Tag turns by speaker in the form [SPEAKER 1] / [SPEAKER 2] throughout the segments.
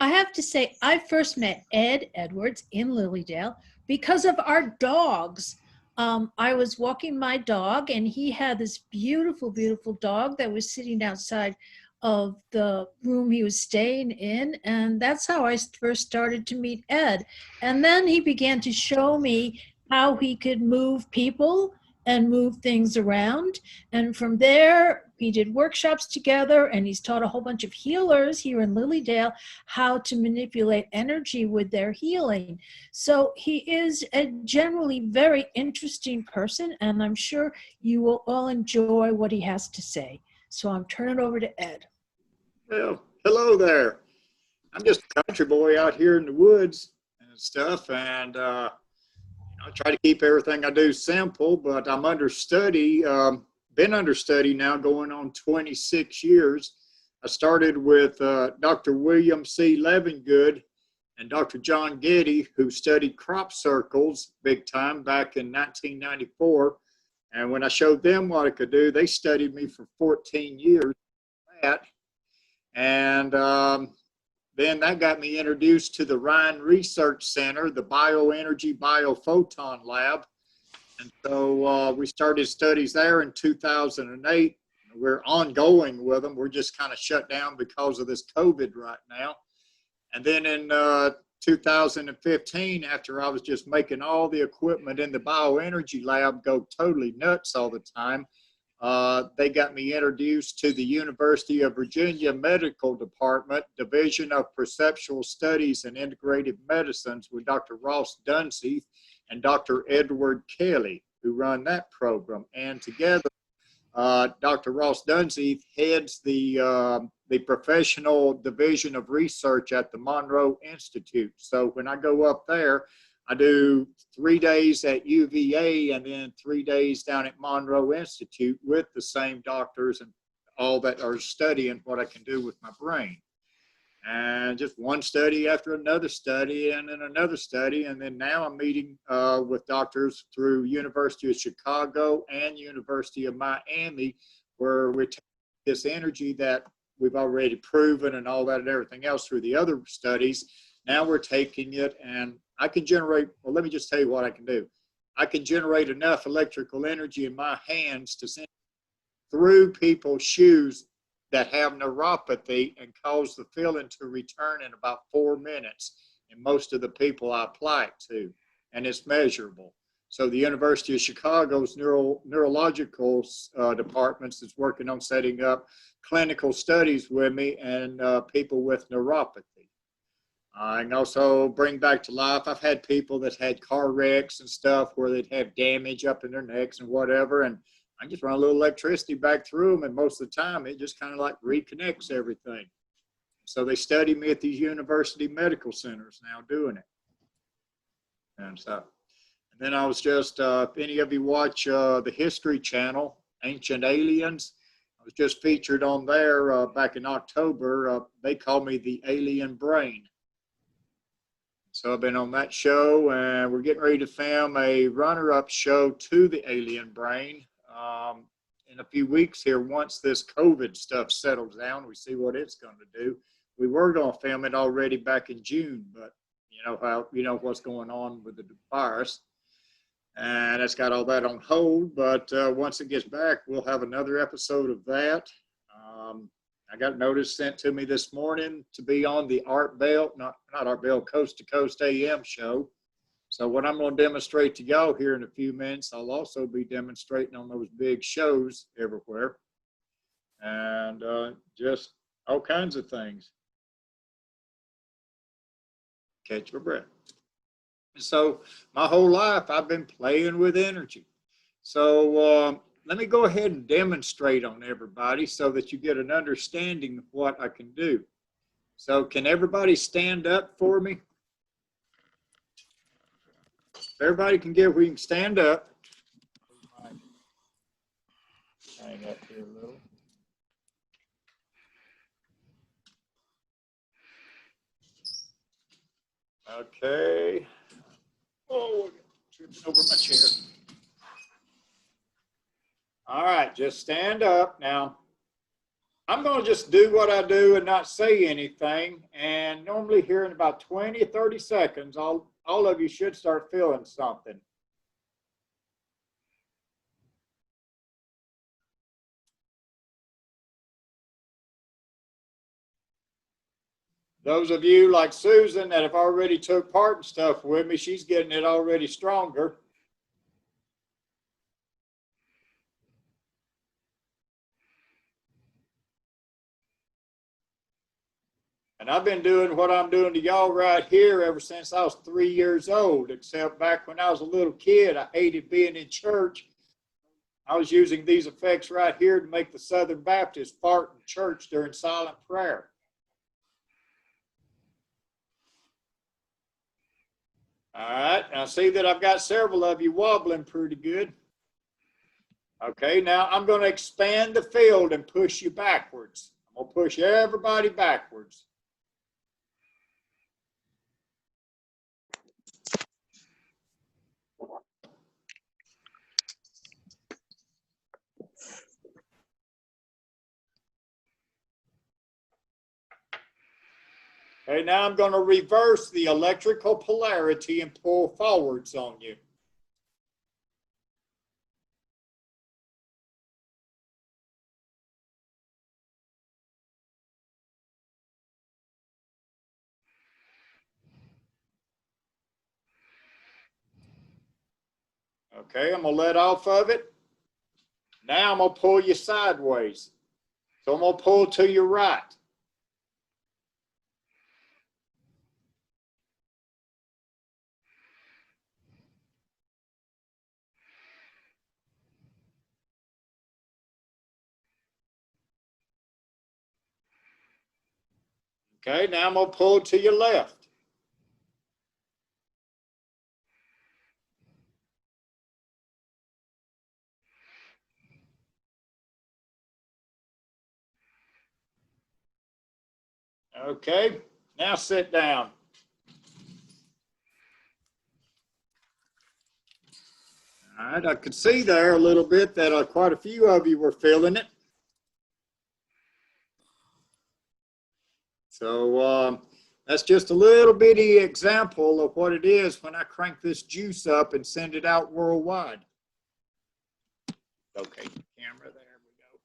[SPEAKER 1] I have to say, I first met Edd Edwards in Lilydale because of our dogs. I was walking my dog, and he had this beautiful, beautiful dog that was sitting outside of the room he was staying in. And that's how I first started to meet Edd. And then he began to show me how he could move people and move things around. And from there, we did workshops together, and he's taught a whole bunch of healers here in Lilydale how to manipulate energy with their healing. So he is a generally very interesting person, and I'm sure you will all enjoy what he has to say. So I'm turning it over to Edd.
[SPEAKER 2] Well, hello there. I'm just a country boy out here in the woods and stuff, and I try to keep everything I do simple, but I'm understudy, been understudy now going on 26 years. I started with Dr. William C. Levengood and Dr. John Getty, who studied crop circles big time back in 1994. And when I showed them what I could do, they studied me for 14 years. And then that got me introduced to the Rhine Research Center, the Bioenergy Biophoton Lab. And so we started studies there in 2008. We're ongoing with them. We're just kind of shut down because of this COVID right now. And then in 2015, after I was just making all the equipment in the bioenergy lab go totally nuts all the time, they got me introduced to the University of Virginia Medical Department, Division of Perceptual Studies and Integrative Medicines, with Dr. Ross Dunseith and Dr. Edward Kelly, who run that program. And together, Dr. Ross Dunseith heads the professional division of research at the Monroe Institute. So when I go up there, I do 3 days at UVA and then 3 days down at Monroe Institute with the same doctors and all that are studying what I can do with my brain. And just one study after another study and then another study. And then now I'm meeting with doctors through University of Chicago and University of Miami, where we take this energy that we've already proven and all that and everything else through the other studies. Now we're taking it, and I can generate, well, let me just tell you what I can do. I can generate enough electrical energy in my hands to send through people's shoes that have neuropathy and cause the feeling to return in about 4 minutes in most of the people I apply it to, and it's measurable. So the University of Chicago's neurological departments is working on setting up clinical studies with me and people with neuropathy. I can also bring back to life. I've had people that had car wrecks and stuff where they'd have damage up in their necks and whatever, and I just run a little electricity back through them, and most of the time it just kind of like reconnects everything. So they study me at these university medical centers now doing it. And so, and then I was just, if any of you watch the History Channel, Ancient Aliens, I was just featured on there back in October. They call me the Alien Brain. So I've been on that show, and we're getting ready to film a runner-up show to the Alien Brain in a few weeks here. Once this COVID stuff settles down, we see what it's going to do. We were going to film it already back in June, but you know what's going on with the virus, and it's got all that on hold. But once it gets back, we'll have another episode of that. I got a notice sent to me this morning to be on the Art Bell, not Art Bell, Coast to Coast AM show. So what I'm going to demonstrate to y'all here in a few minutes, I'll also be demonstrating on those big shows everywhere, and just all kinds of things. Catch my breath. So my whole life I've been playing with energy. So let me go ahead and demonstrate on everybody so that you get an understanding of what I can do. So can everybody stand up for me? Everybody can get where you can stand up. Hang up here a little. Okay. Oh, tripping over my chair. All right, just stand up now. I'm going to just do what I do and not say anything. And normally here in about 20, 30 seconds, all of you should start feeling something. Those of you like Susan that have already took part in stuff with me, she's getting it already stronger. And I've been doing what I'm doing to y'all right here ever since I was 3 years old, except back when I was a little kid, I hated being in church. I was using these effects right here to make the Southern Baptists fart in church during silent prayer. All right, now see that I've got several of you wobbling pretty good. Okay, now I'm going to expand the field and push you backwards. I'm going to push everybody backwards. Okay, now I'm going to reverse the electrical polarity and pull forwards on you. Okay, I'm going to let off of it. Now I'm going to pull you sideways. So I'm going to pull to your right. Okay, now I'm going to pull to your left. Okay, now sit down. All right, I could see there a little bit that quite a few of you were feeling it. So that's just a little bitty example of what it is when I crank this juice up and send it out worldwide. Okay, camera, there we go.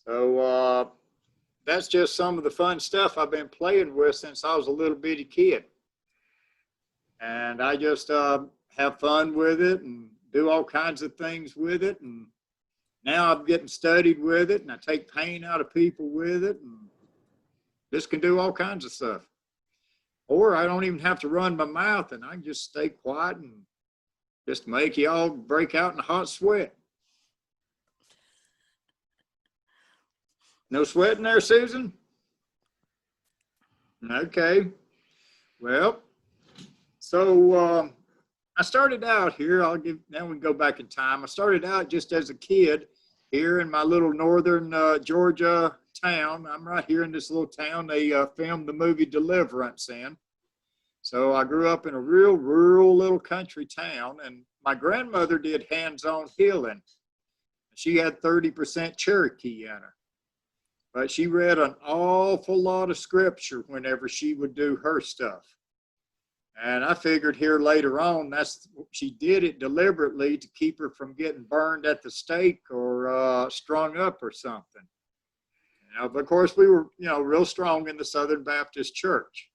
[SPEAKER 2] So that's just some of the fun stuff I've been playing with since I was a little bitty kid. And I just have fun with it and do all kinds of things with it. And now I'm getting studied with it, and I take pain out of people with it. And this can do all kinds of stuff. Or I don't even have to run my mouth, and I can just stay quiet and just make you all break out in a hot sweat. No sweating there, Susan? Okay. Well, so I started out here. Now we can go back in time. I started out just as a kid here in my little northern Georgia town. I'm right here in this little town they filmed the movie Deliverance in. So I grew up in a real rural little country town, and my grandmother did hands-on healing. She had 30% Cherokee in her. But she read an awful lot of scripture whenever she would do her stuff. And I figured here later on, she did it deliberately to keep her from getting burned at the stake or strung up or something. You know, but of course we were, real strong in the Southern Baptist Church.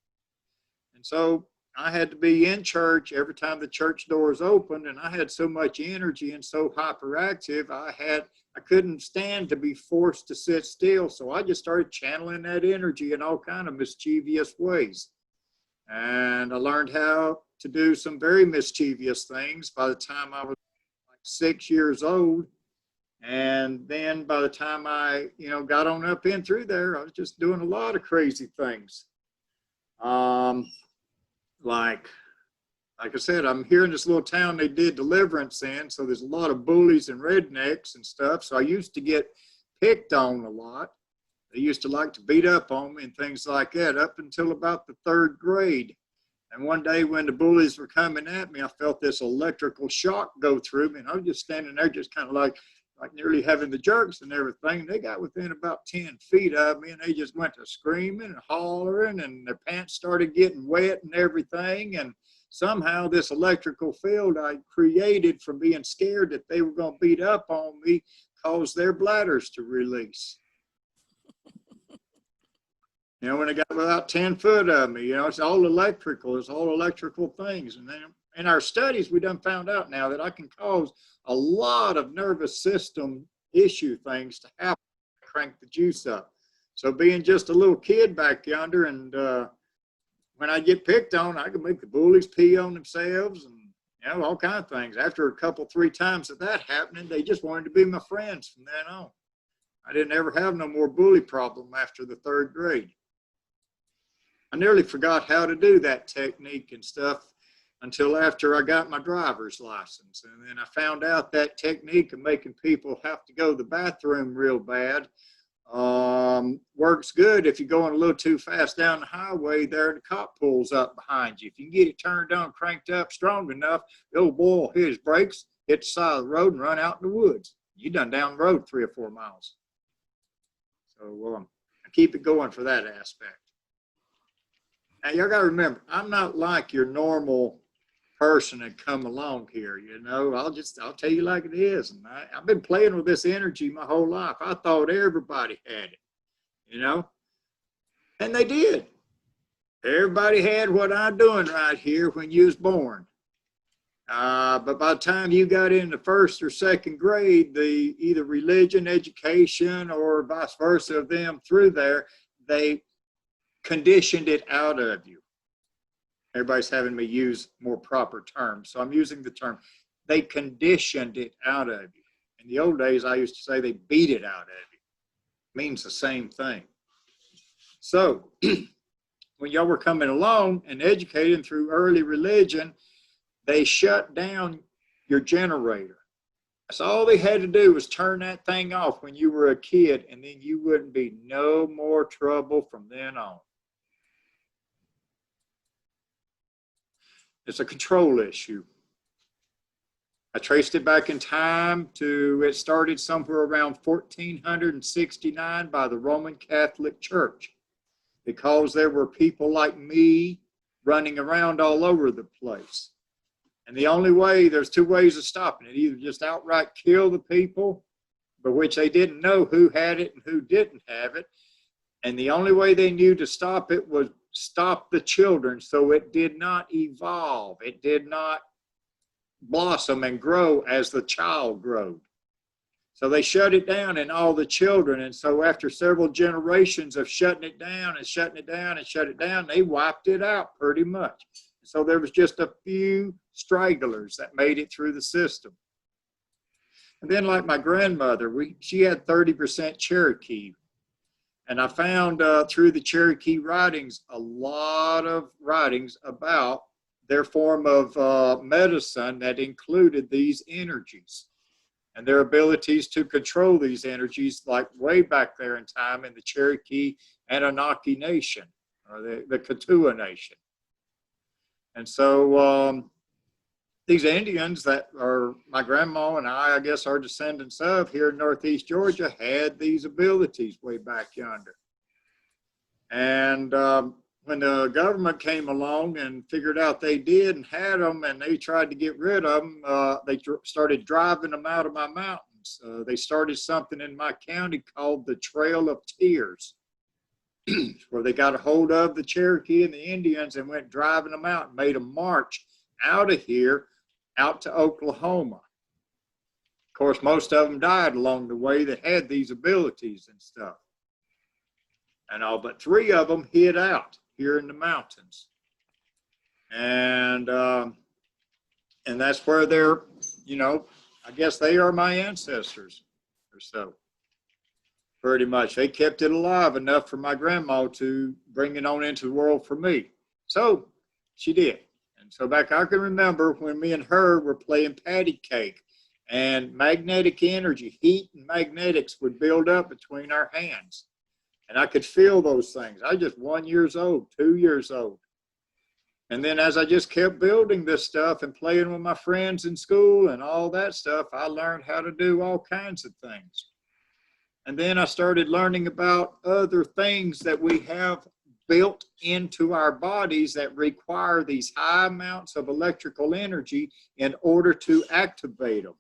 [SPEAKER 2] And so I had to be in church every time the church doors opened, and I had so much energy and so hyperactive, I couldn't stand to be forced to sit still. So I just started channeling that energy in all kind of mischievous ways. And I learned how to do some very mischievous things by the time I was like 6 years old. And then by the time I, got on up in through there, I was just doing a lot of crazy things. Like I said, I'm here in this little town they did Deliverance in, so there's a lot of bullies and rednecks and stuff. So I used to get picked on a lot. They used to like to beat up on me and things like that up until about the 3rd grade. And one day when the bullies were coming at me, I felt this electrical shock go through me, and I was just standing there just kind of like, like nearly having the jerks and everything. They got within about 10 feet of me, and they just went to screaming and hollering, and their pants started getting wet and everything. And somehow this electrical field I created from being scared that they were going to beat up on me caused their bladders to release. You know, when they got about 10 foot of me, you know, it's all electrical, it's all electrical things. And then in our studies, we done found out now that I can cause a lot of nervous system issue things to happen, crank the juice up. So being just a little kid back yonder, and when I get picked on, I can make the bullies pee on themselves and, you know, all kinds of things. After a couple, 3 times of that happening, they just wanted to be my friends from then on. I didn't ever have no more bully problem after the 3rd grade. I nearly forgot how to do that technique and stuff until after I got my driver's license. And then I found out that technique of making people have to go to the bathroom real bad works good if you're going a little too fast down the highway there and the cop pulls up behind you. If you can get it turned on, cranked up strong enough, the old boy will hit his brakes, hit the side of the road, and run out in the woods. You done down the road 3 or 4 miles. So I keep it going for that aspect. Now, y'all got to remember, I'm not like your normal person that come along here, you know. I'll tell you like it is. And I've been playing with this energy my whole life. I thought everybody had it, you know. And they did. Everybody had what I'm doing right here when you was born. But by the time you got into 1st or 2nd grade, the either religion, education, or vice versa of them through there, they conditioned it out of you. Everybody's having me use more proper terms, so I'm using the term. They conditioned it out of you. In the old days, I used to say they beat it out of you. It means the same thing. So when y'all were coming along and educating through early religion, they shut down your generator. So all they had to do was turn that thing off when you were a kid, and then you wouldn't be no more trouble from then on. It's a control issue. I traced it back in time to, it started somewhere around 1469 by the Roman Catholic Church, because there were people like me running around all over the place. And the only way, there's 2 ways of stopping it. Either just outright kill the people, but which they didn't know who had it and who didn't have it. And the only way they knew to stop it was stop the children so it did not evolve. It did not blossom and grow as the child grew. So they shut it down in all the children. And so after several generations of shutting it down and shutting it down and shut it down, they wiped it out pretty much. So there was just a few stragglers that made it through the system. And then like my grandmother, she had 30% Cherokee. And I found through the Cherokee writings, a lot of writings about their form of medicine that included these energies and their abilities to control these energies, like way back there in time in the Cherokee Anunnaki Nation, or the Katua Nation. And so these Indians that are my grandma and I guess, are descendants of here in Northeast Georgia, had these abilities way back yonder. And when the government came along and figured out they did and had them, and they tried to get rid of them, they started driving them out of my mountains. They started something in my county called the Trail of Tears, where they got a hold of the Cherokee and the Indians and went driving them out and made them march out of here, out to Oklahoma. Of course, most of them died along the way that had these abilities and stuff. And all but 3 of them hid out here in the mountains. And that's where they're, you know, I guess they are my ancestors or so. Pretty much. They kept it alive enough for my grandma to bring it on into the world for me. So she did. And so back, I can remember when me and her were playing patty cake, and magnetic energy, heat and magnetics would build up between our hands. And I could feel those things. I was just 1 year old, 2 years old. And then as I just kept building this stuff and playing with my friends in school and all that stuff, I learned how to do all kinds of things. And then I started learning about other things that we have built into our bodies that require these high amounts of electrical energy in order to activate them.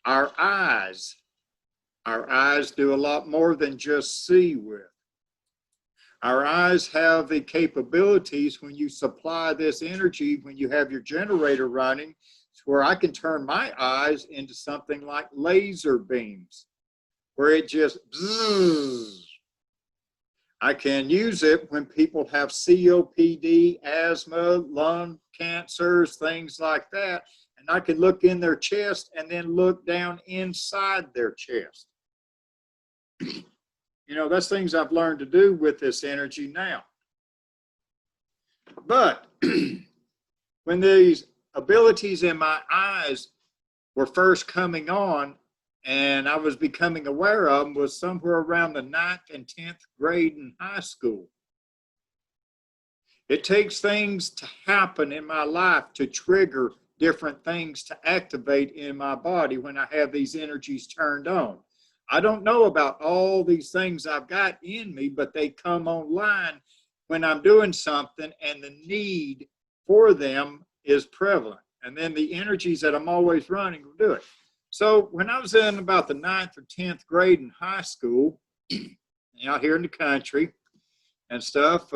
[SPEAKER 2] Our eyes do a lot more than just see with. Our eyes have the capabilities when you supply this energy, when you have your generator running, to where I can turn my eyes into something like laser beams, where it just bzzz. I can use it when people have COPD, asthma, lung cancers, things like that. And I can look in their chest and then look down inside their chest. You know, that's things I've learned to do with this energy now. But when these abilities in my eyes were first coming on and I was becoming aware of them, was somewhere around the 9th and 10th grade in high school. It takes things to happen in my life to trigger different things to activate in my body when I have these energies turned on. I don't know about all these things I've got in me, but they come online when I'm doing something and the need for them is prevalent. And then the energies that I'm always running will do it. So when I was in about the 9th or 10th grade in high school, out here in the country and stuff,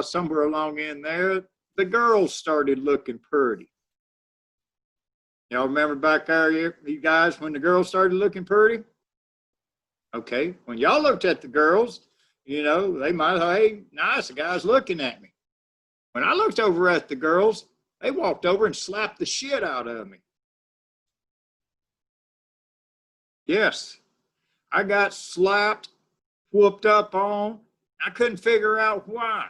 [SPEAKER 2] somewhere along in there, the girls started looking pretty. Y'all remember back there, you guys, when the girls started looking pretty? Okay, when y'all looked at the girls, you know, they might have, hey, nice, the guy's looking at me. When I looked over at the girls, they walked over and slapped the shit out of me. Yes, I got slapped, whooped up on. I couldn't figure out why.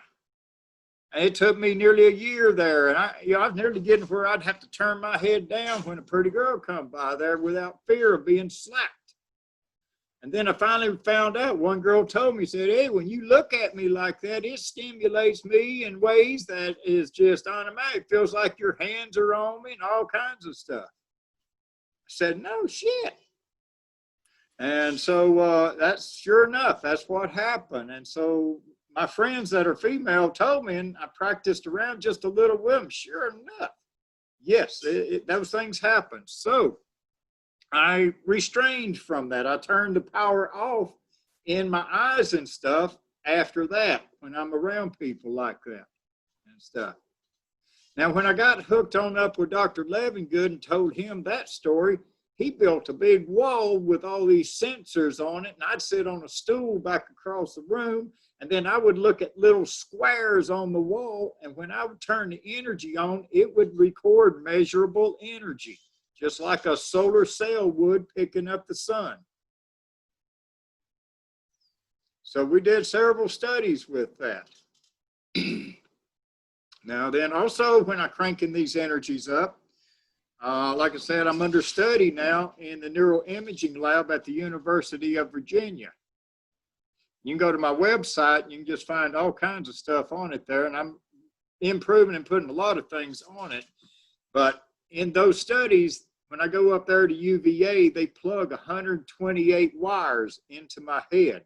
[SPEAKER 2] And it took me nearly a year there, and I was nearly getting where I'd have to turn my head down when a pretty girl come by there without fear of being slapped. And then I finally found out, one girl told me, said, hey, when you look at me like that, it stimulates me in ways that is just automatic. It feels like your hands are on me and all kinds of stuff. I said, no shit. And so that's sure enough, that's what happened. And so my friends that are female told me, and I practiced around just a little with them. Sure enough, yes, those things happen. So I restrained from that. I turned the power off in my eyes and stuff after that when I'm around people like that and stuff. Now, when I got hooked on up with Dr. Levingood and told him that story, he built a big wall with all these sensors on it, and I'd sit on a stool back across the room, and then I would look at little squares on the wall, and when I would turn the energy on, it would record measurable energy, just like a solar cell would picking up the sun. So we did several studies with that. Now then also when I'm cranking these energies up, like I said, I'm under study now in the neuroimaging lab at the University of Virginia. You can go to my website and you can just find all kinds of stuff on it there, and I'm improving and putting a lot of things on it. But in those studies, when I go up there to UVA, they plug 128 wires into my head.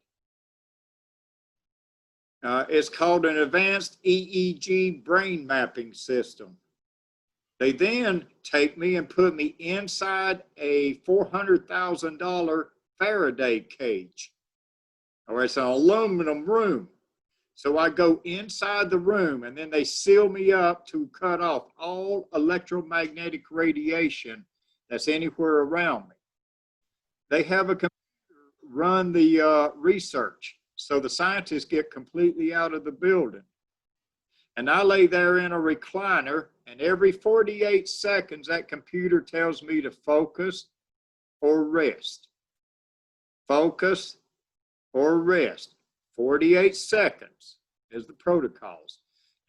[SPEAKER 2] It's called an advanced EEG brain mapping system. They then take me and put me inside a $400,000 Faraday cage. Or it's an aluminum room. So I go inside the room and then they seal me up to cut off all electromagnetic radiation that's anywhere around me. They have a computer run the research. So the scientists get completely out of the building. And I lay there in a recliner, and every 48 seconds, that computer tells me to focus or rest. Focus or rest. 48 seconds is the protocols.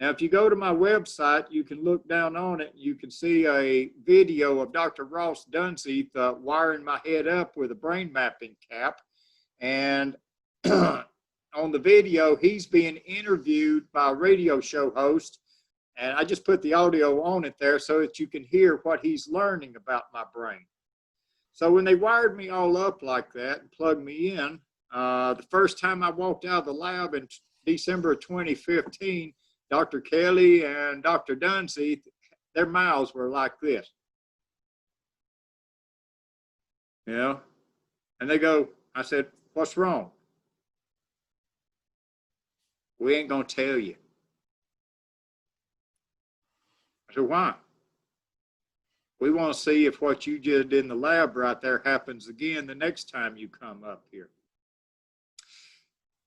[SPEAKER 2] Now, if you go to my website, you can look down on it. You can see a video of Dr. Ross Dunseith wiring my head up with a brain mapping cap. And on the video, he's being interviewed by a radio show host And I just put the audio on it there so that you can hear what he's learning about my brain. So when they wired me all up like that and plugged me in, the first time I walked out of the lab in December of 2015, Dr. Kelly and Dr. Dunsey, their mouths were like this. You know? And they go, I said, what's wrong? We ain't gonna tell you. I said, why? We want to see if what you did in the lab right there happens again the next time you come up here.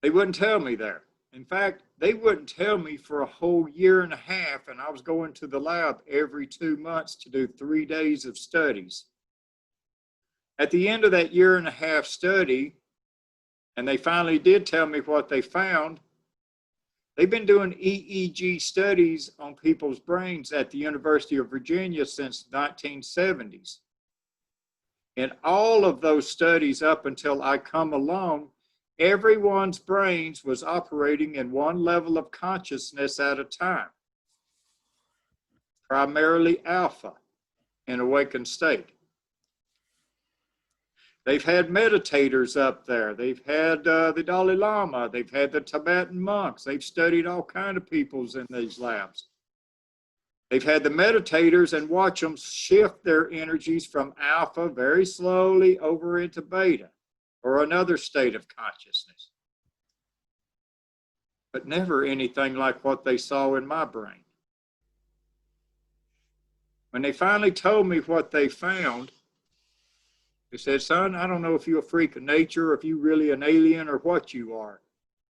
[SPEAKER 2] They wouldn't tell me there. In fact, they wouldn't tell me for a whole year and a half, and I was going to the lab every 2 months to do 3 days of studies. At the end of that year and a half study, and they finally did tell me what they found, they've been doing EEG studies on people's brains at the University of Virginia since the 1970s. In all of those studies up until I come along, everyone's brains was operating in one level of consciousness at a time, primarily alpha in awakened state. They've had meditators up there. They've had the Dalai Lama. They've had the Tibetan monks. They've studied all kinds of peoples in these labs. They've had the meditators and watch them shift their energies from alpha very slowly over into beta or another state of consciousness. But never anything like what they saw in my brain. When they finally told me what they found, they said, son, I don't know if you're a freak of nature or if you're really an alien or what you are,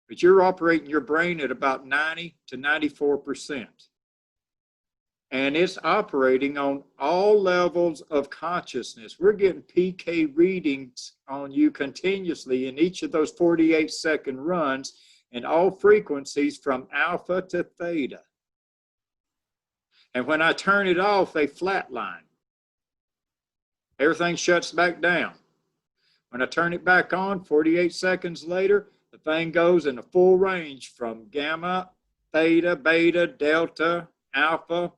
[SPEAKER 2] but you're operating your brain at about 90 to 94%. And it's operating on all levels of consciousness. We're getting PK readings on you continuously in each of those 48-second runs and all frequencies from alpha to theta. And when I turn it off, they flatline. Everything shuts back down. When I turn it back on, 48 seconds later, the thing goes in a full range from gamma, theta, beta, delta, alpha.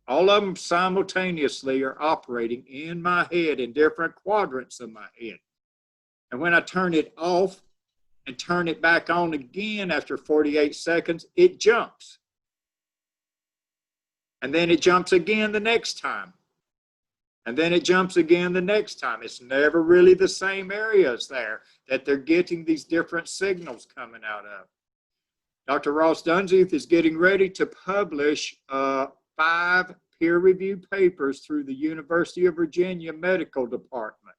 [SPEAKER 2] All of them simultaneously are operating in my head in different quadrants of my head. And when I turn it off and turn it back on again after 48 seconds, it jumps. And then it jumps again the next time. And then it jumps again the next time. It's never really the same areas there that they're getting these different signals coming out of. Dr. Ross Dunseith is getting ready to publish 5 peer-reviewed papers through the University of Virginia Medical Department.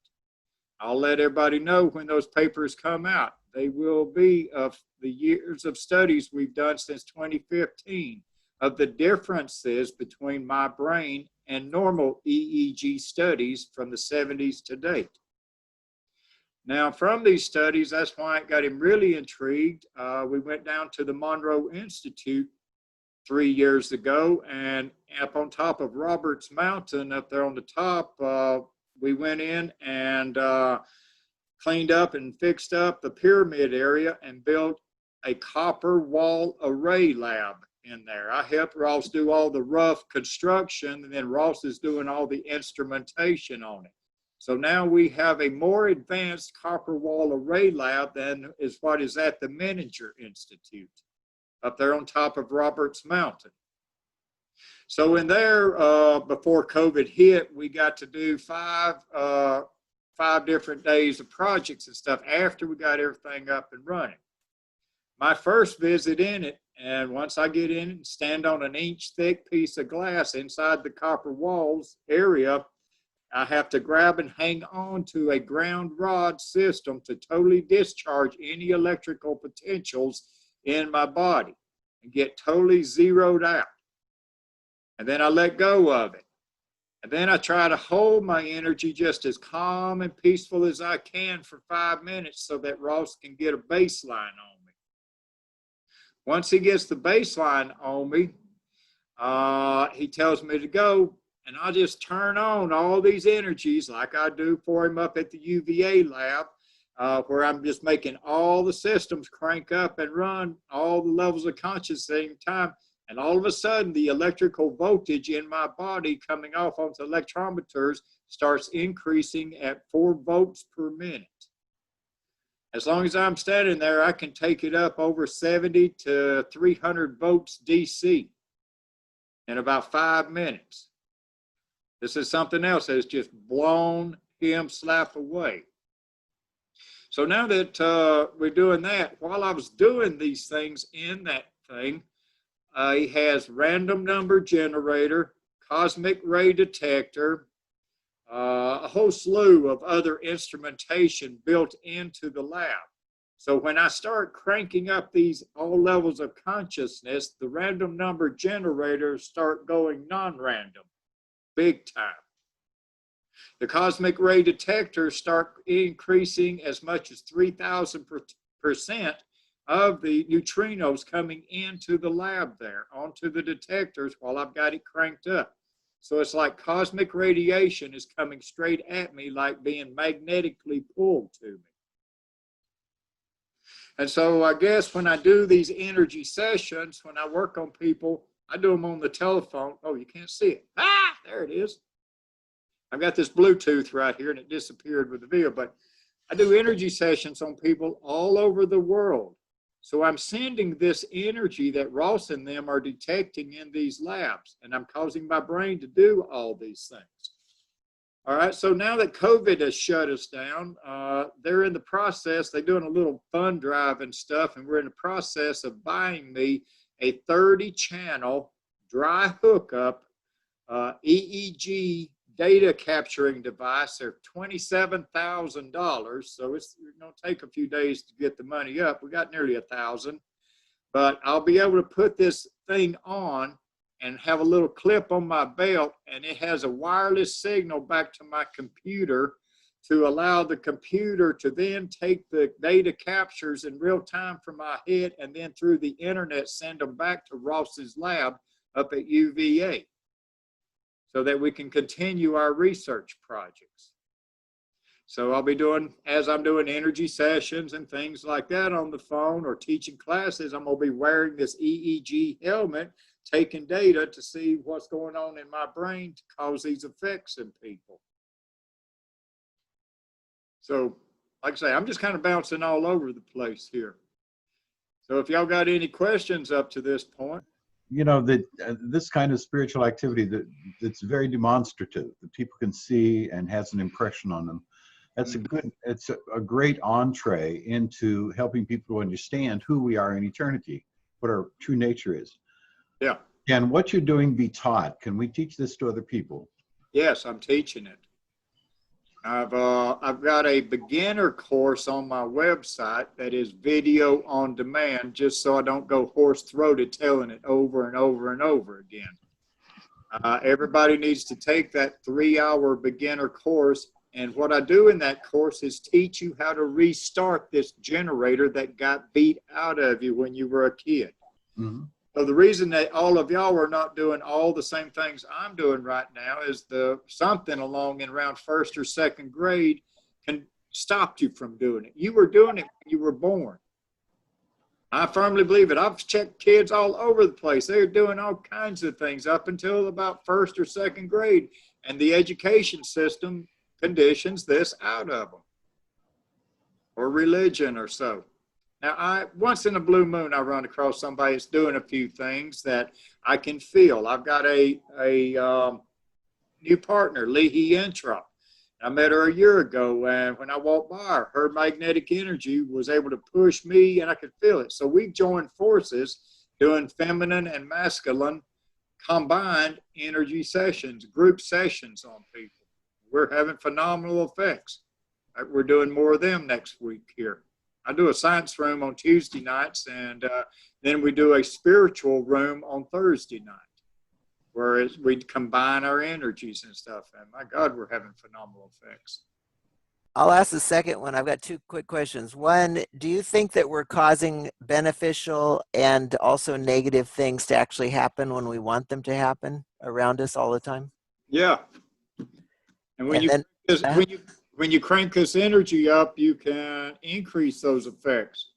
[SPEAKER 2] I'll let everybody know when those papers come out. They will be of the years of studies we've done since 2015 of the differences between my brain and normal EEG studies from the 70s to date. Now, from these studies, that's why it got him really intrigued. We went down to the Monroe Institute 3 years ago, and up on top of Roberts Mountain, up there on the top, we went in and cleaned up and fixed up the pyramid area and built a copper wall array lab in there. I helped Ross do all the rough construction, and then Ross is doing all the instrumentation on it. So now we have a more advanced copper wall array lab than is what is at the Mediumship Institute up there on top of Roberts Mountain. So in there, before COVID hit, we got to do five different days of projects and stuff after we got everything up and running. My first visit in it, and once I get in and stand on an inch thick piece of glass inside the copper walls area, I have to grab and hang on to a ground rod system to totally discharge any electrical potentials in my body and get totally zeroed out. And then I let go of it. And then I try to hold my energy just as calm and peaceful as I can for 5 minutes so that Ross can get a baseline on me. Once he gets the baseline on me, he tells me to go, and I'll just turn on all these energies like I do for him up at the UVA lab, where I'm just making all the systems crank up and run all the levels of consciousness at the same time, And all of a sudden, the electrical voltage in my body coming off onto electrometers starts increasing at 4 volts per minute. As long as I'm standing there, I can take it up over 70 to 300 volts DC in about 5 minutes. This is something else that has just blown him slap away. So now that we're doing that, while I was doing these things in that thing, he has random number generator, cosmic ray detector, a whole slew of other instrumentation built into the lab. So when I start cranking up these all levels of consciousness, the random number generators start going non-random, big time. The cosmic ray detectors start increasing as much as 3,000% of the neutrinos coming into the lab there, onto the detectors while I've got it cranked up. So it's like cosmic radiation is coming straight at me like being magnetically pulled to me. And so I guess when I do these energy sessions, when I work on people, I do them on the telephone. Oh, you can't see it. Ah, there it is. I've got this Bluetooth right here and it disappeared with the video, but I do energy sessions on people all over the world. So I'm sending this energy that Ross and them are detecting in these labs, and I'm causing my brain to do all these things. All right, so now that COVID has shut us down, they're in the process, they're doing a little fund drive and stuff, and we're in the process of buying me a 30-channel dry hookup EEG data capturing device. They're $27,000, so it's going to take a few days to get the money up. We got nearly 1,000, but I'll be able to put this thing on and have a little clip on my belt, and it has a wireless signal back to my computer to allow the computer to then take the data captures in real time from my head and then through the internet send them back to Ross's lab up at UVA, so that we can continue our research projects. So I'll be doing, as I'm doing energy sessions and things like that on the phone or teaching classes, I'm gonna be wearing this EEG helmet, taking data to see what's going on in my brain to cause these effects in people. So, like I say, I'm just kind of bouncing all over the place here. So if y'all got any questions up to this point.
[SPEAKER 3] You know, that this kind of spiritual activity that's very demonstrative, that people can see and has an impression on them. That's it's a great entree into helping people to understand who we are in eternity, what our true nature is.
[SPEAKER 2] Yeah.
[SPEAKER 3] Can what you're doing be taught? Can we teach this to other people?
[SPEAKER 2] Yes, I'm teaching it. I've got a beginner course on my website that is video on demand, just so I don't go hoarse-throated telling it over and over and over again. Everybody needs to take that 3-hour beginner course, and what I do in that course is teach you how to restart this generator that got beat out of you when you were a kid. Mm-hmm. So the reason that all of y'all are not doing all the same things I'm doing right now is something along in around 1st or 2nd grade can stop you from doing it. You were doing it when you were born. I firmly believe it. I've checked kids all over the place. They're doing all kinds of things up until about 1st or 2nd grade, and the education system conditions this out of them, or religion or so. Now, once in a blue moon, I run across somebody that's doing a few things that I can feel. I've got a new partner, Leahy Introp. I met her a year ago, and when I walked by her magnetic energy was able to push me, and I could feel it. So we joined forces doing feminine and masculine combined energy sessions, group sessions on people. We're having phenomenal effects. We're doing more of them next week here. I do a science room on Tuesday nights, and then we do a spiritual room on Thursday night, where we combine our energies and stuff. And my God, we're having phenomenal effects.
[SPEAKER 4] I'll ask the second one. I've got 2 quick questions. One, do you think that we're causing beneficial and also negative things to actually happen when we want them to happen around us all the time?
[SPEAKER 2] Yeah. And when you crank this energy up, you can increase those effects.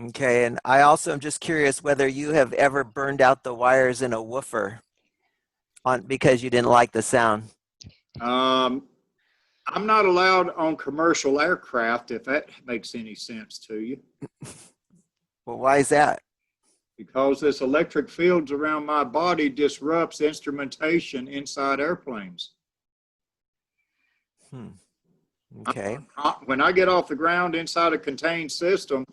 [SPEAKER 4] Okay, and I also am just curious whether you have ever burned out the wires in a woofer because you didn't like the sound.
[SPEAKER 2] I'm not allowed on commercial aircraft, if that makes any sense to you,
[SPEAKER 4] Well, why is that?
[SPEAKER 2] because this electric fields around my body disrupts instrumentation inside airplanes.
[SPEAKER 4] Okay.
[SPEAKER 2] When I get off the ground inside a contained system,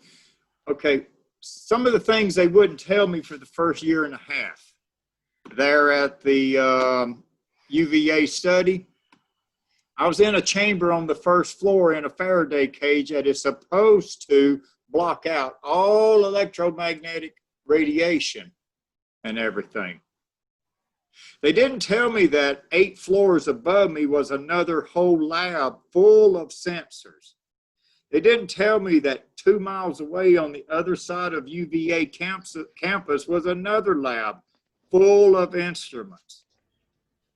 [SPEAKER 2] okay, some of the things they wouldn't tell me for the first year and a half. There at the UVA study, I was in a chamber on the first floor in a Faraday cage that is supposed to block out all electromagnetic radiation and everything. They didn't tell me that 8 floors above me was another whole lab full of sensors. They didn't tell me that 2 miles away on the other side of UVA campus was another lab full of instruments.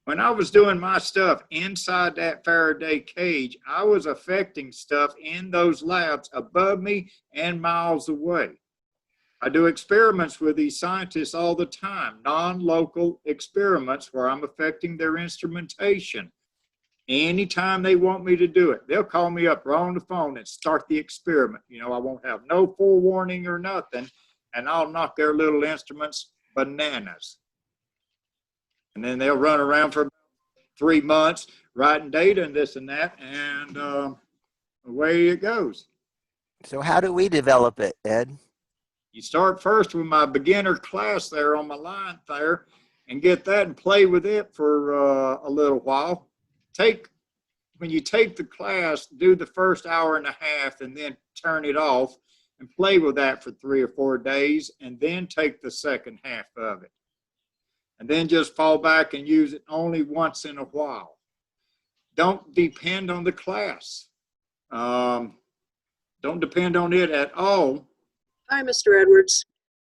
[SPEAKER 2] When I was doing my stuff inside that Faraday cage, I was affecting stuff in those labs above me and miles away. I do experiments with these scientists all the time, non-local experiments where I'm affecting their instrumentation. Anytime they want me to do it, they'll call me up right on the phone and start the experiment. You know, I won't have no forewarning or nothing, and I'll knock their little instruments bananas. And then they'll run around for 3 months writing data and this and that, and away it goes.
[SPEAKER 4] So how do we develop it, Ed?
[SPEAKER 2] You start first with my beginner class there on my line there and get that and play with it for a little while. When you take the class, do the first hour and a half and then turn it off and play with that for 3 or 4 days, and then take the second half of it. And then just fall back and use it only once in a while. Don't depend on the class. Don't depend on it at all.
[SPEAKER 5] Hi, Mr. Edwards.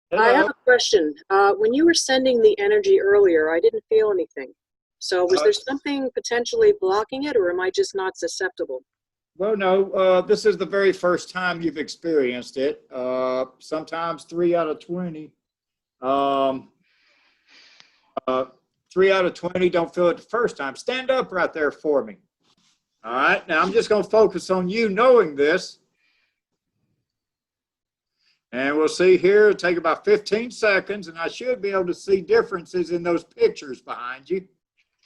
[SPEAKER 2] Hello.
[SPEAKER 5] I have a question. When you were sending the energy earlier, I didn't feel anything. So was there something potentially blocking it, or am I just not susceptible?
[SPEAKER 2] Well, no, this is the very first time you've experienced it. Sometimes 3 out of 20. 3 out of 20 don't feel it the first time. Stand up right there for me. All right, now I'm just going to focus on you knowing this. And we'll see here, it'll take about 15 seconds, and I should be able to see differences in those pictures behind you.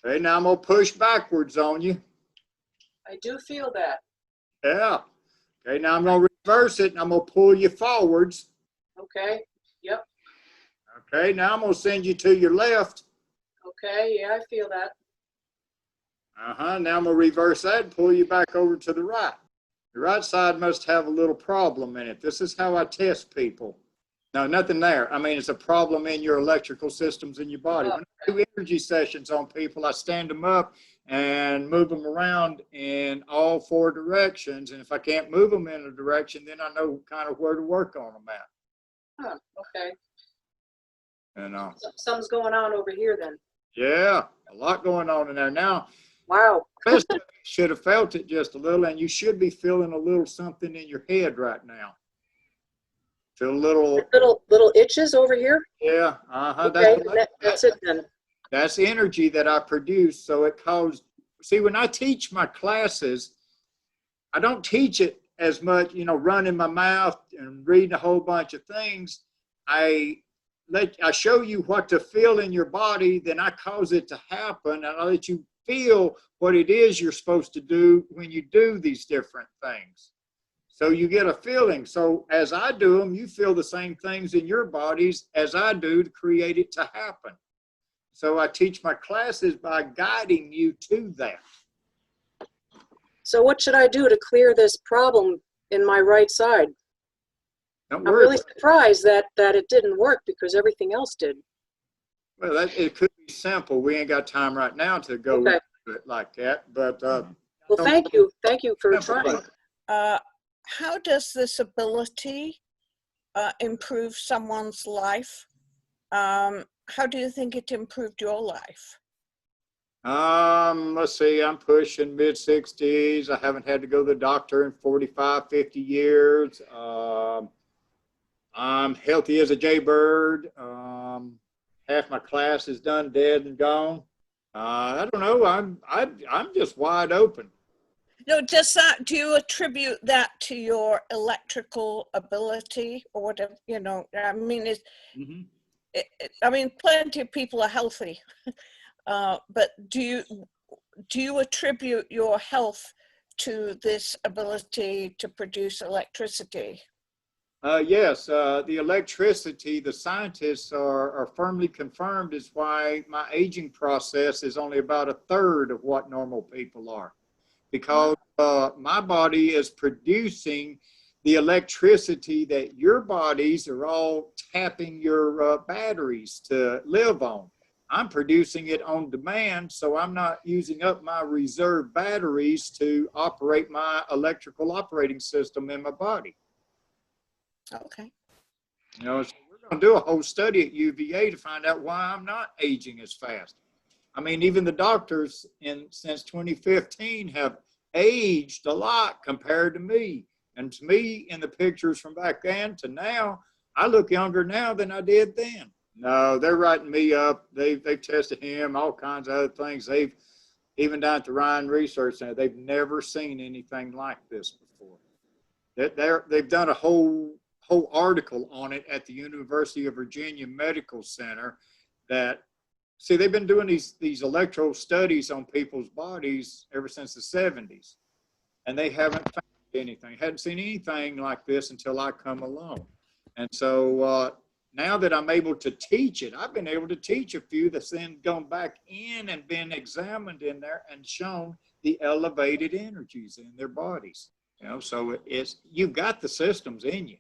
[SPEAKER 2] Okay, now I'm going to push backwards on you.
[SPEAKER 5] I do feel that.
[SPEAKER 2] Yeah. Okay, now I'm going to reverse it, and I'm going to pull you forwards.
[SPEAKER 5] Okay, yep.
[SPEAKER 2] Okay, now I'm going to send you to your left.
[SPEAKER 5] Okay, yeah, I feel that.
[SPEAKER 2] Now I'm going to reverse that and pull you back over to the right. The right side must have a little problem in it. This is how I test people. No, nothing there. I mean, it's a problem in your electrical systems in your body. When I do energy sessions on people, I stand them up and move them around in all 4 directions. And if I can't move them in a direction, then I know kind of where to work on them at.
[SPEAKER 5] Huh, okay.
[SPEAKER 2] And
[SPEAKER 5] Something's going on over here then.
[SPEAKER 2] yeah, a lot going on in there now.
[SPEAKER 5] Wow.
[SPEAKER 2] Best of you should have felt it just a little, and you should be feeling a little something in your head right now. Feel a
[SPEAKER 5] Little itches over here?
[SPEAKER 2] Yeah.
[SPEAKER 5] Okay, that's it then.
[SPEAKER 2] That's energy that I produce. So it caused, see, when I teach my classes, I don't teach it as much, you know, running my mouth and reading a whole bunch of things. I show you what to feel in your body, then I cause it to happen, and I let you feel what it is you're supposed to do when you do these different things. So you get a feeling. So as I do them, you feel the same things in your bodies as I do to create it to happen. So I teach my classes by guiding you to that.
[SPEAKER 5] So what should I do to clear this problem in my right side?
[SPEAKER 2] Don't
[SPEAKER 5] I'm
[SPEAKER 2] worry.
[SPEAKER 5] really surprised that it didn't work because everything else did.
[SPEAKER 2] Well, it could be simple. We ain't got time right now to go
[SPEAKER 5] Okay.
[SPEAKER 2] into it like that. But
[SPEAKER 5] Well, thank you. Thank you for trying.
[SPEAKER 6] How does this ability improve someone's life? How do you think it improved your life?
[SPEAKER 2] Let's see, I'm pushing mid-60s. I haven't had to go to the doctor in 45, 50 years. I'm healthy as a jaybird. Half my class is done, dead and gone. I don't know. I'm just wide open.
[SPEAKER 6] No, do you attribute that to your electrical ability or whatever, you know, I mean, I mean, plenty of people are healthy, but do you attribute your health to this ability to produce electricity?
[SPEAKER 2] Yes, the electricity, the scientists are firmly confirmed is why my aging process is only about a third of what normal people are. Because my body is producing the electricity that your bodies are all tapping your batteries to live on. I'm producing it on demand, so I'm not using up my reserve batteries to operate my electrical operating system in my body.
[SPEAKER 6] Okay.
[SPEAKER 2] You know, so we're going to do a whole study at UVA to find out why I'm not aging as fast. I mean, even the doctors since 2015 have aged a lot compared to me. And to me, in the pictures from back then to now, I look younger now than I did then. No, they're writing me up. They've tested him, all kinds of other things. They've, even down at the Rhine Research Center, they've never seen anything like this before. They've done a whole article on it at the University of Virginia Medical Center that, see, they've been doing these electro studies on people's bodies ever since the 70s, and they haven't found anything, hadn't seen anything like this until I come along. And so now that I'm able to teach it, I've been able to teach a few that's then gone back in and been examined in there and shown the elevated energies in their bodies. You know, so you've got the systems in you.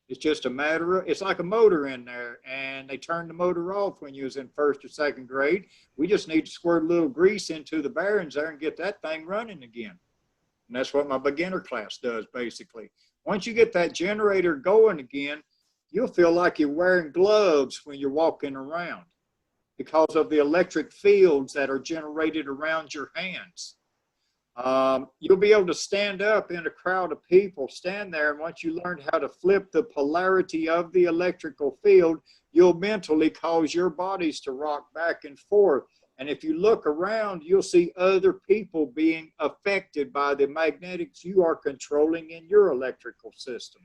[SPEAKER 2] It's just a matter of, it's like a motor in there, and they turned the motor off when you was in first or second grade. We just need to squirt a little grease into the bearings there and get that thing running again. And that's what my beginner class does, basically. Once you get that generator going again, you'll feel like you're wearing gloves when you're walking around because of the electric fields that are generated around your hands. You'll be able to stand up in a crowd of people, stand there, and once you learn how to flip the polarity of the electrical field, you'll mentally cause your bodies to rock back and forth. And if you look around, you'll see other people being affected by the magnetics you are controlling in your electrical system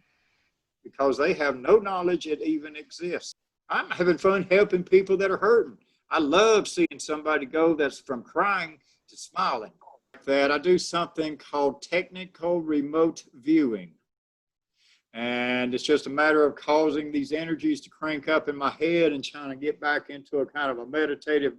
[SPEAKER 2] because they have no knowledge it even exists. I'm having fun helping people that are hurting. I love seeing somebody go that's from crying to smiling. That I do something called technical remote viewing. And it's just a matter of causing these energies to crank up in my head and trying to get back into a kind of a meditative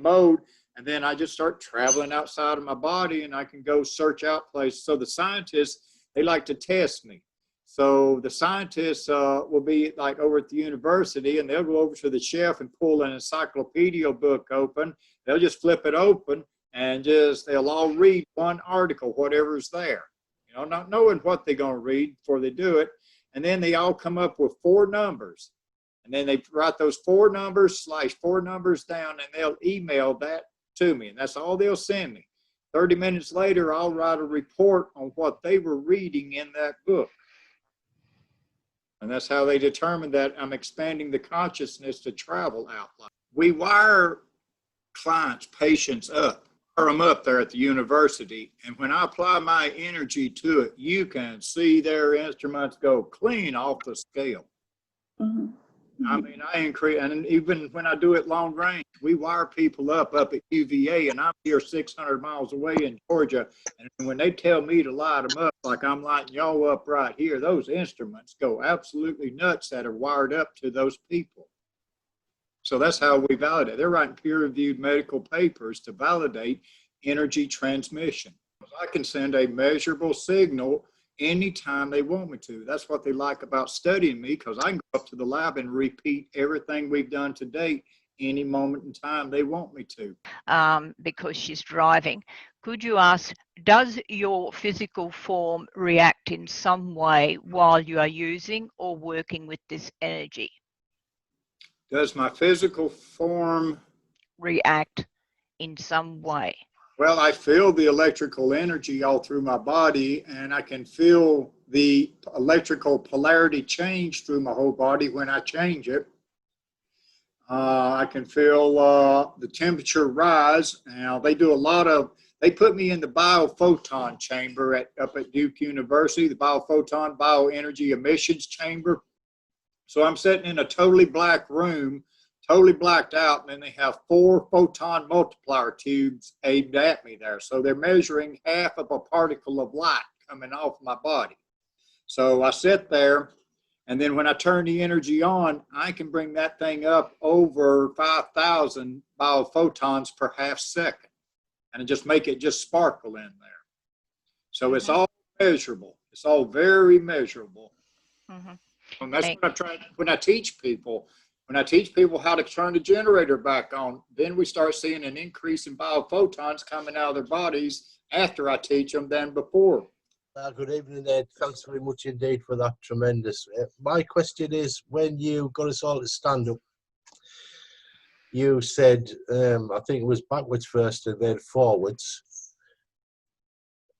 [SPEAKER 2] mode. And then I just start traveling outside of my body and I can go search out places. So the scientists, they like to test me. So the scientists will be like over at the university and they'll go over to the shelf and pull an encyclopedia book open. They'll just flip it open and they'll all read one article, whatever's there, you know, not knowing what they're going to read before they do it. And then they all come up with 4 numbers. And then they write those 4 numbers, slash 4 numbers down, and they'll email that to me. And that's all they'll send me. 30 minutes later, I'll write a report on what they were reading in that book. And that's how they determine that I'm expanding the consciousness to travel out loud. We wire clients, patients up. Them up there at the university, and when I apply my energy to it, you can see their instruments go clean off the scale. I mean, I increase, and even when I do it long range, we wire people up at UVA, and I'm here 600 miles away in Georgia, and when they tell me to light them up, like I'm lighting y'all up right here, those instruments go absolutely nuts that are wired up to those people. So that's how we validate. They're writing peer-reviewed medical papers to validate energy transmission. I can send a measurable signal anytime they want me to. That's what they like about studying me, because I can go up to the lab and repeat everything we've done to date any moment in time they want me to.
[SPEAKER 7] Because she's driving. Could you ask, does your physical form react in some way while you are using or working with this energy?
[SPEAKER 2] Does my physical form
[SPEAKER 7] react in some way?
[SPEAKER 2] Well, I feel the electrical energy all through my body, and I can feel the electrical polarity change through my whole body when I change it. I can feel the temperature rise. Now, they do a lot of, they put me in the biophoton chamber up at Duke University, the biophoton bioenergy emissions chamber. So I'm sitting in a totally black room, totally blacked out, and then they have 4 photon multiplier tubes aimed at me there. So they're measuring half of a particle of light coming off my body. So I sit there, and then when I turn the energy on, I can bring that thing up over 5,000 biophotons per half second, and just make it just sparkle in there. So it's all measurable. It's all very measurable. And that's what I try when I teach people. When I teach people how to turn the generator back on, then we start seeing an increase in biophotons coming out of their bodies after I teach them than before.
[SPEAKER 8] Good evening, Ed. Thanks very much indeed for that. Tremendous. My question is, when you got us all to stand up, you said, I think it was backwards first and then forwards.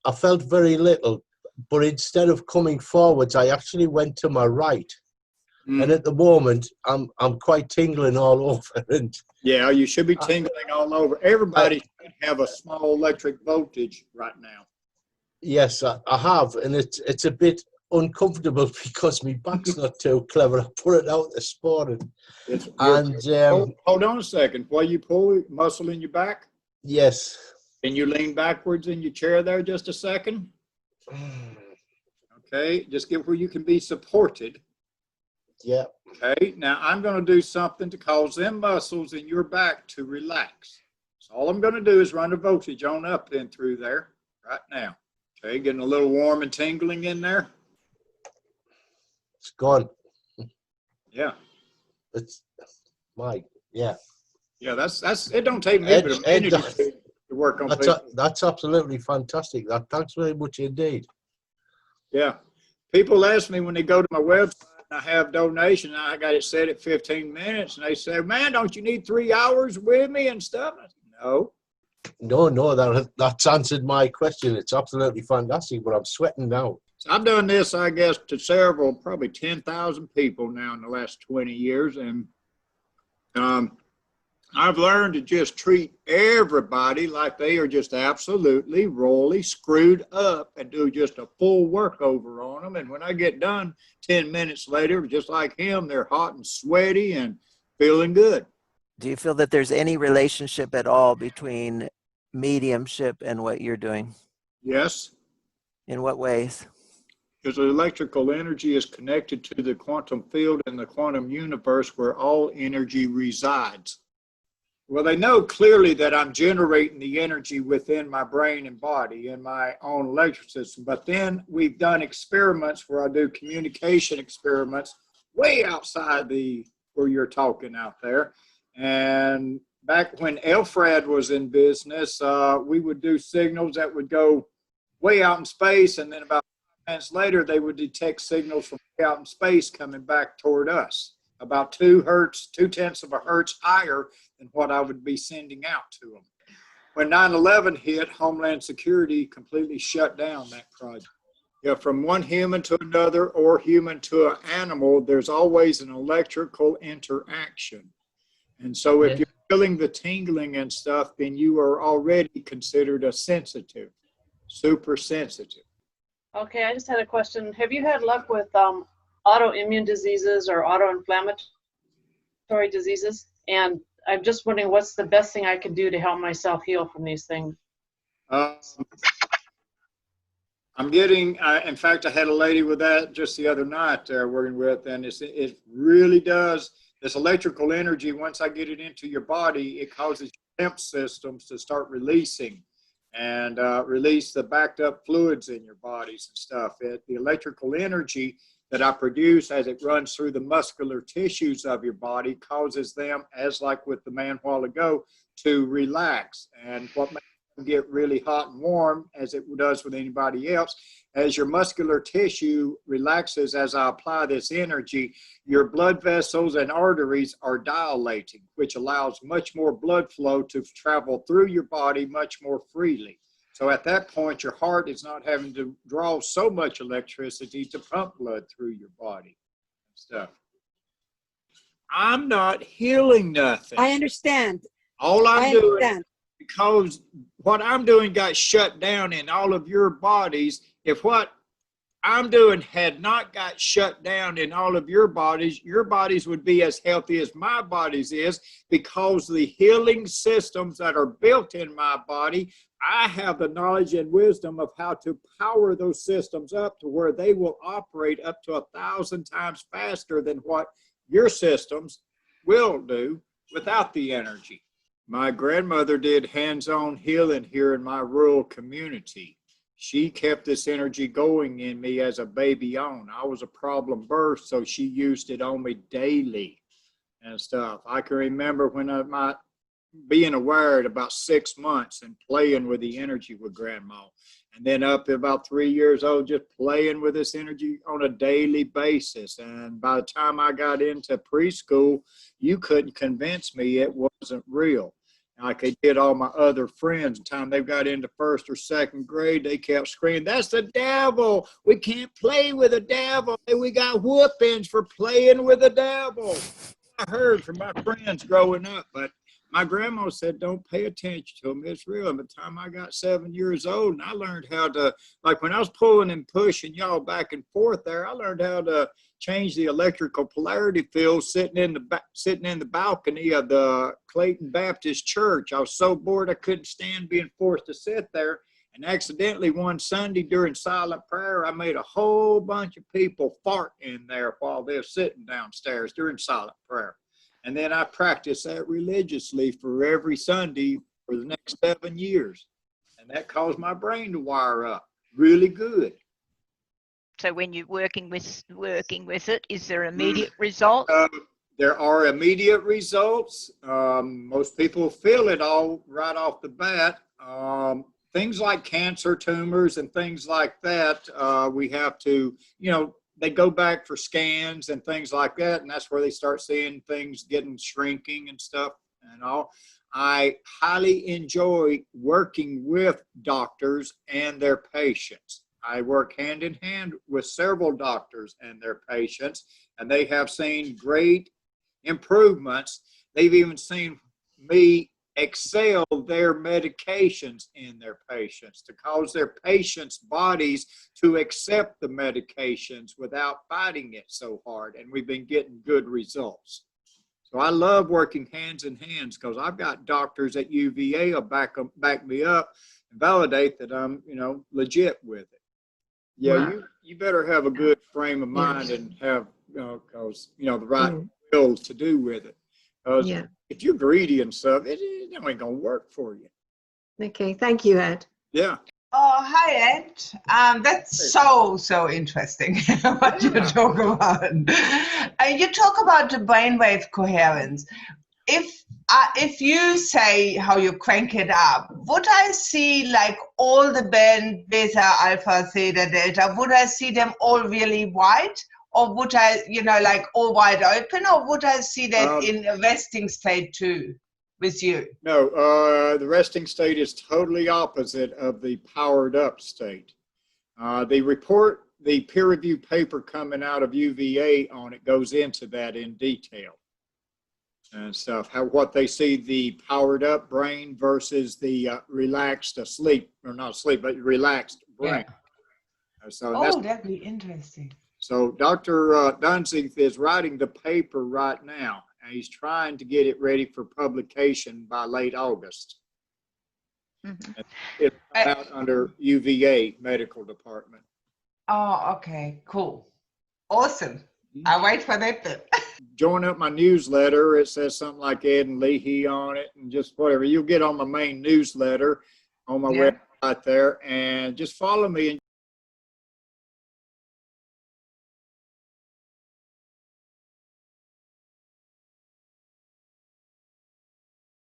[SPEAKER 8] I felt very little, but instead of coming forwards, I actually went to my right. And at the moment, I'm quite tingling all over. And
[SPEAKER 2] yeah, you should be tingling all over. Everybody should have a small electric voltage right now.
[SPEAKER 8] Yes, I have, and it's a bit uncomfortable because my back's not too clever. I put it out this morning.
[SPEAKER 2] Hold on a second. While you pull muscle in your back?
[SPEAKER 8] Yes.
[SPEAKER 2] Can you lean backwards in your chair there just a second? Okay, just get where you can be supported.
[SPEAKER 8] Yeah.
[SPEAKER 2] Okay, now I'm going to do something to cause them muscles in your back to relax. So all I'm going to do is run the voltage on up and through there right now. Okay, getting a little warm and tingling in there.
[SPEAKER 8] It's gone.
[SPEAKER 2] Yeah.
[SPEAKER 8] It's yeah.
[SPEAKER 2] Yeah, that's it. Don't take me but a minute to work on people.
[SPEAKER 8] That's absolutely fantastic. Thanks very much indeed.
[SPEAKER 2] Yeah. People ask me when they go to my website, and I have donation, I got it set at 15 minutes, and they say, man, don't you need 3 hours with me and stuff? I said, no.
[SPEAKER 8] No, that's answered my question. It's absolutely fantastic, but I'm sweating now.
[SPEAKER 2] So I've done this, I guess, to several, probably 10,000 people now in the last 20 years. And I've learned to just treat everybody like they are just absolutely royally screwed up and do just a full workover on them. And when I get done 10 minutes later, just like him, they're hot and sweaty and feeling good.
[SPEAKER 4] Do you feel that there's any relationship at all between mediumship and what you're doing?
[SPEAKER 2] Yes.
[SPEAKER 4] In what ways?
[SPEAKER 2] Because the electrical energy is connected to the quantum field and the quantum universe where all energy resides. Well, they know clearly that I'm generating the energy within my brain and body in my own electric system. But then we've done experiments where I do communication experiments way outside where you're talking out there. And back when Elfrad was in business, we would do signals that would go way out in space, and then about 5 minutes later, they would detect signals from way out in space coming back toward us, about 0.2 of a hertz higher than what I would be sending out to them. When 9/11 hit, Homeland Security completely shut down that project. Yeah, from one human to another or human to an animal, there's always an electrical interaction. And so if you're feeling the tingling and stuff, then you are already considered a sensitive, super sensitive.
[SPEAKER 5] Okay, I just had a question. Have you had luck with autoimmune diseases or autoinflammatory diseases? And I'm just wondering what's the best thing I can do to help myself heal from these things?
[SPEAKER 2] I'm getting, in fact, I had a lady with that just the other night working with, and it really does. This electrical energy, once I get it into your body, it causes your lymph systems to start releasing and release the backed up fluids in your bodies and stuff. The electrical energy that I produce as it runs through the muscular tissues of your body causes them, as like with the man a while ago, to relax. And what makes them get really hot and warm, as it does with anybody else, as your muscular tissue relaxes as I apply this energy, your blood vessels and arteries are dilating, which allows much more blood flow to travel through your body much more freely. So at that point, your heart is not having to draw so much electricity to pump blood through your body and stuff. I'm not healing nothing.
[SPEAKER 9] I understand.
[SPEAKER 2] All
[SPEAKER 9] I
[SPEAKER 2] I'm doing,
[SPEAKER 9] understand.
[SPEAKER 2] because what I'm doing got shut down in all of your bodies. If what I'm doing had not got shut down in all of your bodies would be as healthy as my body's is, because the healing systems that are built in my body, I have the knowledge and wisdom of how to power those systems up to where they will operate up to 1,000 times faster than what your systems will do without the energy. My grandmother did hands-on healing here in my rural community. She kept this energy going in me as a baby on. I was a problem birth, so she used it on me daily and stuff. I can remember when being aware at about 6 months and playing with the energy with grandma. And then up to about 3 years old, just playing with this energy on a daily basis. And by the time I got into preschool, you couldn't convince me it wasn't real. Like I did all my other friends, the time they got into 1st or 2nd grade, they kept screaming, "That's the devil. We can't play with the devil. We got whoopings for playing with the devil." I heard from my friends growing up, but my grandma said, "Don't pay attention to them. It's real." And by the time I got 7 years old, and I learned how to, like when I was pulling and pushing y'all back and forth there, I learned how to change the electrical polarity field sitting in the balcony of the Clayton Baptist Church. I was so bored I couldn't stand being forced to sit there. And accidentally one Sunday during silent prayer, I made a whole bunch of people fart in there while they're sitting downstairs during silent prayer. And then I practiced that religiously for every Sunday for the next 7 years. And that caused my brain to wire up really good.
[SPEAKER 7] So when you're working with it, is there immediate results?
[SPEAKER 2] There are immediate results. Most people feel it all right off the bat. Things like cancer tumors and things like that, we have to, they go back for scans and things like that, and that's where they start seeing things shrinking and stuff and all. I highly enjoy working with doctors and their patients. I work hand in hand with several doctors and their patients, and they have seen great improvements. They've even seen me excel their medications in their patients, to cause their patients' bodies to accept the medications without fighting it so hard, and we've been getting good results. So I love working hands in hands, because I've got doctors at UVA will back me up and validate that I'm, legit with it. Yeah,
[SPEAKER 10] Wow.
[SPEAKER 2] you better have a good frame of mind and have, the right will to do with it. Because if you're greedy and stuff, it ain't going to work for you.
[SPEAKER 10] Okay, thank you, Ed.
[SPEAKER 2] Yeah.
[SPEAKER 11] Oh, hi, Ed. That's so interesting what you talk about. You talk about the brainwave coherence. If you say how you crank it up, would I see like all the band, beta, alpha, theta, delta, would I see them all really white? Or would I, like all wide open? Or would I see that in a resting state too with you?
[SPEAKER 2] No, the resting state is totally opposite of the powered up state. The peer review paper coming out of UVA on it goes into that in detail and stuff, what they see the powered up brain versus the relaxed asleep, or not asleep, but relaxed brain.
[SPEAKER 11] Yeah.
[SPEAKER 2] So
[SPEAKER 11] that'd be interesting.
[SPEAKER 2] So Dr. Dunsink is writing the paper right now, and he's trying to get it ready for publication by late August. Mm-hmm. It's out under UVA Medical Department.
[SPEAKER 11] Oh, okay, cool. Awesome. I'll wait for that then.
[SPEAKER 2] Join up my newsletter. It says something like Ed and Leahy on it, and just whatever. You'll get on my main newsletter on my website there, and just follow me. And